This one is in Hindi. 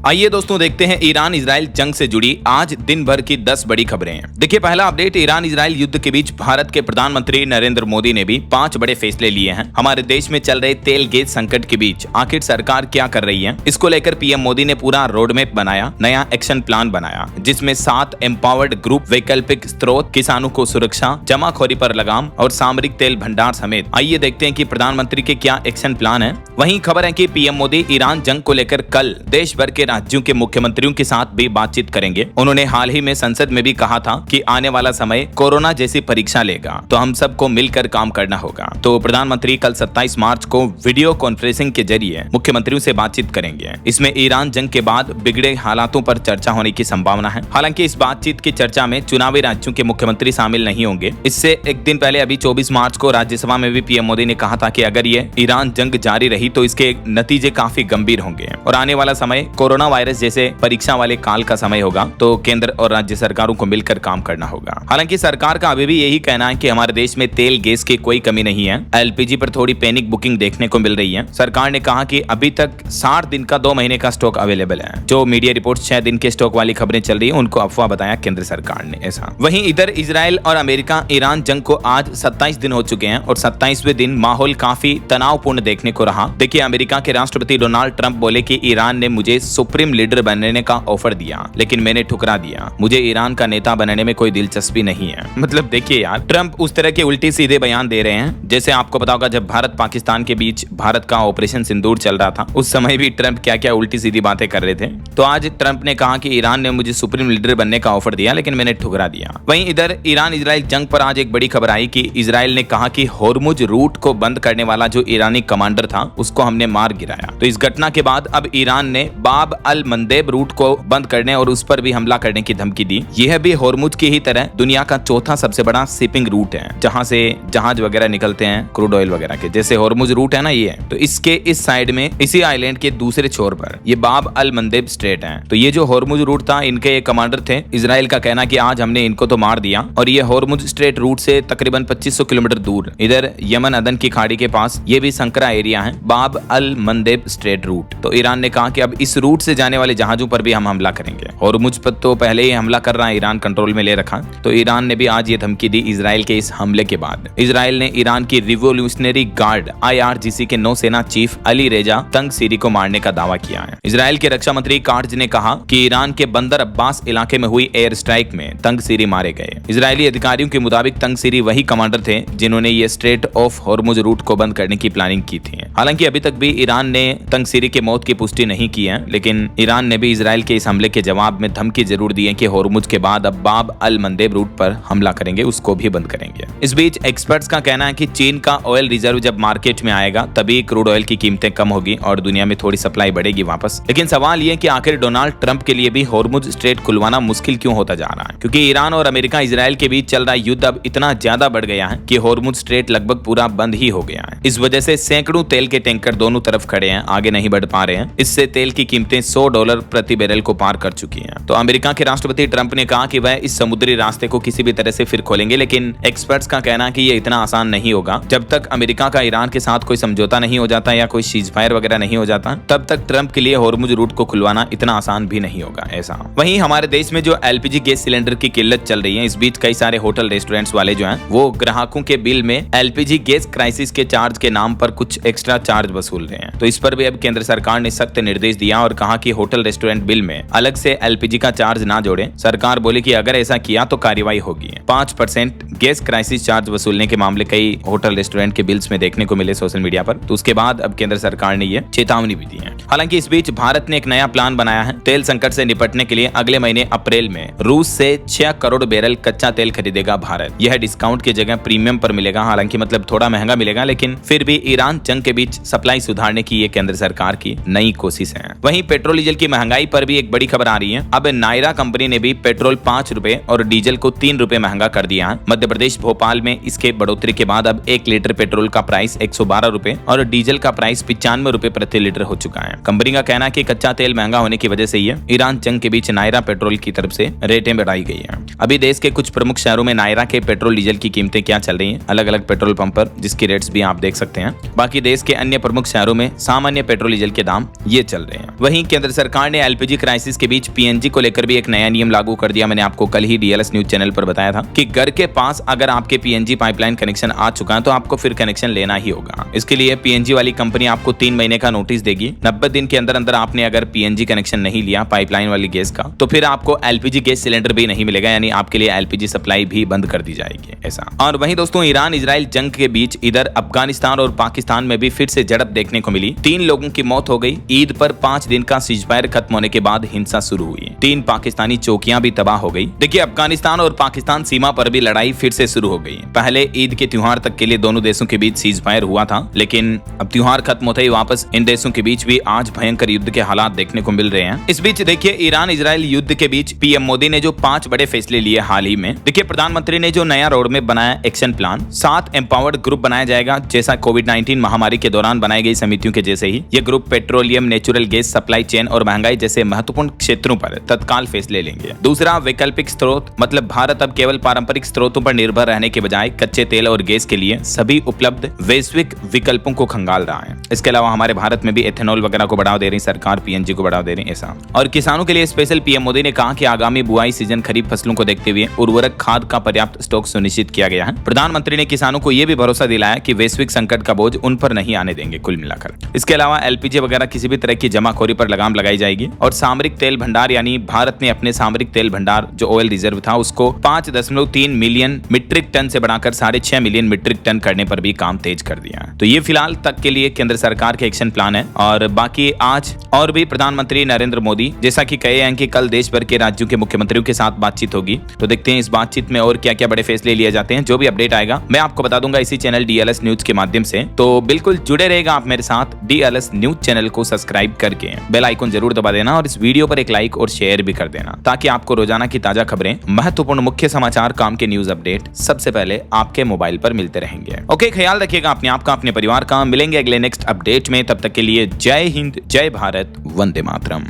आइए दोस्तों देखते हैं ईरान इजराइल जंग से जुड़ी आज दिन भर की 10 बड़ी खबरें हैं। देखिए पहला अपडेट, ईरान इजराइल युद्ध के बीच भारत के प्रधानमंत्री नरेंद्र मोदी ने भी 5 बड़े फैसले लिए हैं। हमारे देश में चल रहे तेल गैस संकट के बीच आखिर सरकार क्या कर रही है, इसको लेकर पीएम मोदी ने पूरा रोडमैप बनाया, नया एक्शन प्लान बनाया, जिसमें 7 एम्पावर्ड ग्रुप, वैकल्पिक स्रोत, किसानों को सुरक्षा, जमाखोरी पर लगाम और सामरिक तेल भंडार समेत। आइए देखते हैं कि प्रधानमंत्री के क्या एक्शन प्लान है। वहीं खबर है कि पीएम मोदी ईरान जंग को लेकर कल देश भर के राज्यों के मुख्यमंत्रियों के साथ भी बातचीत करेंगे। उन्होंने हाल ही में संसद में भी कहा था कि आने वाला समय कोरोना जैसी परीक्षा लेगा, तो हम सबको मिलकर काम करना होगा। तो प्रधानमंत्री कल 27 मार्च को वीडियो कॉन्फ्रेंसिंग के जरिए मुख्यमंत्रियों से बातचीत करेंगे। इसमें ईरान जंग के बाद बिगड़े हालातों पर चर्चा होने की संभावना है। हालांकि इस बातचीत की चर्चा में चुनावी राज्यों के मुख्यमंत्री शामिल नहीं होंगे। इससे एक दिन पहले अभी 24 मार्च को राज्यसभा में भी पीएम मोदी ने कहा था कि अगर ये ईरान जंग जारी रही तो इसके नतीजे काफी गंभीर होंगे और आने वाला समय कोरोना वायरस जैसे परीक्षा वाले काल का समय होगा, तो केंद्र और राज्य सरकारों को मिलकर काम करना होगा। हालांकि सरकार का अभी भी यही कहना है कि हमारे देश में तेल गैस की कोई कमी नहीं है। एलपीजी पर थोड़ी पैनिक बुकिंग देखने को मिल रही है। सरकार ने कहा कि अभी तक 60 दिन का 2 महीने का स्टॉक अवेलेबल है। जो मीडिया रिपोर्ट 6 दिन के स्टॉक वाली खबरें चल रही है उनको अफवाह बताया केंद्र सरकार ने। ऐसा वहीं इधर इजराइल और अमेरिका ईरान जंग को आज 27 दिन हो चुके हैं और 27वें दिन माहौल काफी तनावपूर्ण देखने को रहा। देखिए अमेरिका के राष्ट्रपति डोनाल्ड ट्रंप बोले कि ईरान ने मुझे सुप्रीम लीडर बनने का ऑफर दिया लेकिन मैंने ठुकरा दिया। मुझे ईरान का नेता बनने में कोई दिलचस्पी नहीं है। मतलब देखिए यार, ट्रंप उस तरह के उल्टे सीधे बयान दे रहे हैं जैसे आपको पता होगा जब भारत पाकिस्तान के बीच भारत का ऑपरेशन सिंदूर चल रहा था उस समय भी ट्रंप क्या क्या उल्टी सीधी बातें कर रहे थे। तो आज ट्रंप ने कहा कि ईरान ने मुझे सुप्रीम लीडर बनने का ऑफर दिया लेकिन मैंने ठुकरा दिया। वहीं इधर ईरान इजराइल जंग पर आज एक बड़ी खबर आई कि इजराइल ने कहा कि होर्मुज रूट को बंद करने वाला जो ईरानी कमांडर था उसको हमने मार गिराया। तो इस घटना के बाद अब ईरान ने बाब अल मंदेब रूट को बंद करने और उस पर भी हमला करने की धमकी दी। यह भी होर्मुज की ही तरह दुनिया का चौथा सबसे बड़ा शिपिंग रूट है जहां से जहाज वगैरह निकलते हैं, क्रूड ऑयल वगैरह के। जैसे होर्मुज रूट है ना ये, तो इसके इस साइड में इसी आइलैंड के दूसरे छोर पर ये बाब अल मंदेब स्ट्रेट है। तो ये जो होर्मुज रूट था इनके एक कमांडर थे। इजराइल का कहना कि आज हमने इनको तो मार दिया और ये होर्मुज स्ट्रेट रूट से तकरीबन 2500 किलोमीटर दूर इधर यमन अदन की खाड़ी के पास ये भी संकरा एरिया है, बाब अल मंदेब स्ट्रेट रूट। तो ईरान ने कहा कि अब इस रूट से जाने वाले जहाजों पर भी हम हमला करेंगे। होर्मुज पर तो पहले ही हमला कर रहा है, ईरान कंट्रोल में ले रखा। तो ईरान ने भी आज ये धमकी दी इजराइल के इस हमले के बाद। इजराइल ने ईरान की रिवोल्यूशनरी गार्ड IRGC के नौसेना चीफ अली रेजा तंगसीरी को मारने का दावा किया है। इजराइल के रक्षा मंत्री कार्ज ने कहा कि ईरान के बंदर अब्बास इलाके में हुई एयर स्ट्राइक में तंगसीरी मारे गए। इजरायली अधिकारियों के मुताबिक तंगसीरी वही कमांडर थे जिन्होंने ये स्ट्रेट ऑफ होर्मुज रूट को बंद करने की प्लानिंग की थी। हालांकि अभी तक भी ईरान ने तंगसीरी के मौत की पुष्टि नहीं की है, लेकिन ईरान ने भी इजराइल के इस हमले के जवाब में धमकी जरूर दी है कि होर्मुज के बाद अब बाब अल मंदेब रूट पर हमला करेंगे, उसको भी बंद करेंगे। इस बीच एक्सपर्ट्स का कहना है कि चीन का ऑयल रिजर्व जब मार्केट में आएगा तभी क्रूड ऑयल की कीमतें कम होगी और दुनिया में थोड़ी सप्लाई बढ़ेगी वापस। लेकिन सवाल ये कि आखिर डोनाल्ड ट्रंप के लिए भी होर्मुज स्ट्रेट खुलवाना मुश्किल क्यों होता जा रहा है, क्योंकि ईरान और अमेरिका इजराइल के बीच चल रहा युद्ध अब इतना ज्यादा बढ़ गया है कि होर्मुज स्ट्रेट लगभग पूरा बंद ही हो गया है। इस वजह से सैकड़ों तेल के टैंकर दोनों तरफ खड़े हैं, आगे नहीं बढ़ पा रहे हैं। इससे तेल की कीमतें $100 प्रति बैरल को पार कर चुकी हैं। तो अमेरिका के राष्ट्रपति ट्रंप ने कहा कि वह इस समुद्री रास्ते को किसी भी तरह से फिर खोलेंगे, लेकिन एक्सपर्ट्स का कहना है कि ये इतना आसान नहीं होगा। जब तक अमेरिका का ईरान के साथ कोई समझौता नहीं हो जाता या कोई सीजफायर वगैरह नहीं हो जाता तब तक ट्रंप के लिए होर्मुज रूट को खुलवाना इतना आसान भी नहीं होगा। ऐसा वहीं हमारे देश में जो एलपीजी गैस सिलेंडर की किल्लत चल रही है, इस बीच कई सारे होटल रेस्टोरेंट्स वाले जो हैं वो ग्राहकों के बिल में एलपीजी गैस क्राइसिस के चार्ज के नाम पर कुछ एक्स्ट्रा चार्ज वसूल रहे हैं। तो इस पर भी अब केंद्र सरकार ने सख्त निर्देश दिया और कहा कि होटल रेस्टोरेंट बिल में अलग से एलपीजी का चार्ज ना जोड़ें। सरकार बोली कि अगर ऐसा किया तो कार्रवाई होगी। 5% गैस क्राइसिस चार्ज वसूलने के मामले कई होटल रेस्टोरेंट के बिल्स में देखने को मिले सोशल मीडिया पर। तो उसके बाद अब केंद्र सरकार ने ये चेतावनी भी दी है। हालांकि इस बीच भारत ने एक नया प्लान बनाया है। तेल संकट से निपटने के लिए अगले महीने अप्रैल में रूस से 6 करोड़ बैरल कच्चा तेल खरीदेगा भारत। यह डिस्काउंट की जगह प्रीमियम पर मिलेगा। हालांकि मतलब थोड़ा महंगा मिलेगा, लेकिन फिर भी ईरान जंग के बीच सप्लाई सुधारने की ये केंद्र सरकार की नई कोशिश है। वहीं पेट्रोल डीजल की महंगाई पर भी एक बड़ी खबर आ रही है। अब नायरा कंपनी ने भी पेट्रोल 5 रुपए और डीजल को 3 रुपए महंगा कर दिया है। मध्य प्रदेश भोपाल में इसके बढ़ोतरी के बाद अब 1 लीटर पेट्रोल का प्राइस 112 रुपए और डीजल का प्राइस 95 रुपए प्रति लीटर हो चुका है। है। कंपनी का कहना है कि कच्चा तेल महंगा होने की वजह से ही ईरान जंग के बीच नायरा पेट्रोल की तरफ से रेटें बढ़ाई गई है। अभी देश के कुछ प्रमुख शहरों में नायरा के पेट्रोल डीजल की कीमतें क्या चल रही हैं, अलग अलग पेट्रोल पंप पर, जिसकी रेट्स भी आप देख सकते हैं। बाकी देश के अन्य प्रमुख शहरों में सामान्य पेट्रोल डीजल के दाम ये चल रहे हैं। वहीं केंद्र सरकार ने एलपीजी क्राइसिस के बीच पीएनजी को लेकर भी एक नया नियम लागू कर दिया। मैंने आपको कल ही डीएलएस न्यूज चैनल पर बताया था कि घर के पास अगर आपके पीएनजी पाइपलाइन कनेक्शन आ चुका है तो आपको फिर कनेक्शन लेना ही होगा। इसके लिए पीएनजी वाली कंपनी आपको 3 महीने का नोटिस देगी। 90 दिन के अंदर अंदर आपने अगर पीएनजी कनेक्शन नहीं लिया पाइपलाइन वाली गैस का, तो फिर आपको एलपीजी गैस सिलेंडर भी नहीं मिलेगा, यानी आपके लिए एलपीजी सप्लाई भी बंद कर दी जाएगी ऐसा। और वहीं दोस्तों, ईरान इजराइल जंग के बीच इधर अफगानिस्तान और पाकिस्तान में भी फिर से झड़प देखने को मिली। 3 लोगों की मौत हो गई। ईद पर 5 दिन का सीजफायर खत्म होने के बाद हिंसा शुरू हुई। 3 पाकिस्तानी चौकियां भी तबाह हो गई। देखिए, अफगानिस्तान और पाकिस्तान सीमा पर भी लड़ाई फिर से शुरू हो गई। पहले ईद के त्योहार तक के लिए दोनों देशों के बीच सीजफायर हुआ था, लेकिन अब त्योहार खत्म होते ही वापस इन देशों के बीच भी आज भयंकर युद्ध के हालात देखने को मिल रहे हैं। इस बीच देखिए, ईरान इजराइल युद्ध के बीच पीएम मोदी ने जो 5 बड़े फैसले लिए हाल ही में। देखिए, प्रधानमंत्री ने जो नया रोड मैप बनाया, एक्शन प्लान, 7 एम्पावर्ड ग्रुप बनाया जाएगा, जैसा कोविड-19 महामारी के दौरान बनाई गई समितियों के जैसे ही। ये group petroleum, natural gas supply chain और महंगाई जैसे महत्वपूर्ण क्षेत्रों पर तत्काल फैसले लेंगे। दूसरा, वैकल्पिक स्रोत, मतलब भारत अब केवल पारंपरिक स्रोतों पर निर्भर रहने के बजाय कच्चे तेल और गैस के लिए सभी उपलब्ध वैश्विक विकल्पों को खंगाल रहा है। इसके अलावा हमारे भारत में भी एथेनॉल वगैरह को बढ़ावा दे रही सरकार, पीएनजी को बढ़ावा दे रही ऐसा। और किसानों के लिए स्पेशल पीएम मोदी ने कहा कि आगामी बुआई सीजन खरीफ फसलों को देखते हुए उर्वरक खाद का पर्याप्त स्टॉक सुनिश्चित किया गया है। प्रधानमंत्री ने किसानों को यह भी भरोसा दिलाया कि वैश्विक संकट का बोझ उन पर नहीं आने देंगे कुल मिलाकर। इसके अलावा एलपीजी वगैरह किसी भी तरह की जमाखोरी पर लगाम लगाई जाएगी। और सामरिक तेल भंडार, यानी भारत ने अपने सामरिक तेल भंडार जो ऑयल रिजर्व था उसको 5.3 मिलियन मीट्रिक टन से बढ़ाकर 6.5 मिलियन मीट्रिक टन करने पर भी काम तेज कर दिया है। तो ये फिलहाल तक के लिए केंद्र सरकार के एक्शन प्लान है। और बाकी आज और भी प्रधानमंत्री नरेंद्र मोदी जैसा कि कहे हैं कि कल देश भर के राज्यों के मुख्यमंत्रियों के साथ बातचीत होगी। तो देखते हैं इस बातचीत में और क्या क्या बड़े फैसले लिए जाते हैं। जो भी अपडेट आएगा मैं आपको बता दूंगा इसी चैनल डीएलएस न्यूज के माध्यम से। तो बिल्कुल जुड़े रहेगा आप मेरे साथ। डीएलएस न्यूज चैनल को सब्सक्राइब करके बेल आइकन जरूर दबा देना और इस वीडियो पर एक लाइक और शेयर भी कर देना, ताकि आपको रोजाना की ताजा खबरें, महत्वपूर्ण मुख्य समाचार, काम के न्यूज अपडेट सबसे पहले आपके मोबाइल पर मिलते रहेंगे। ओके, ख्याल रखिएगा अपने आप का, अपने परिवार का। मिलेंगे अगले नेक्स्ट अपडेट में, तब तक के लिए जय हिंद, जय भारत, वंदे मातरम।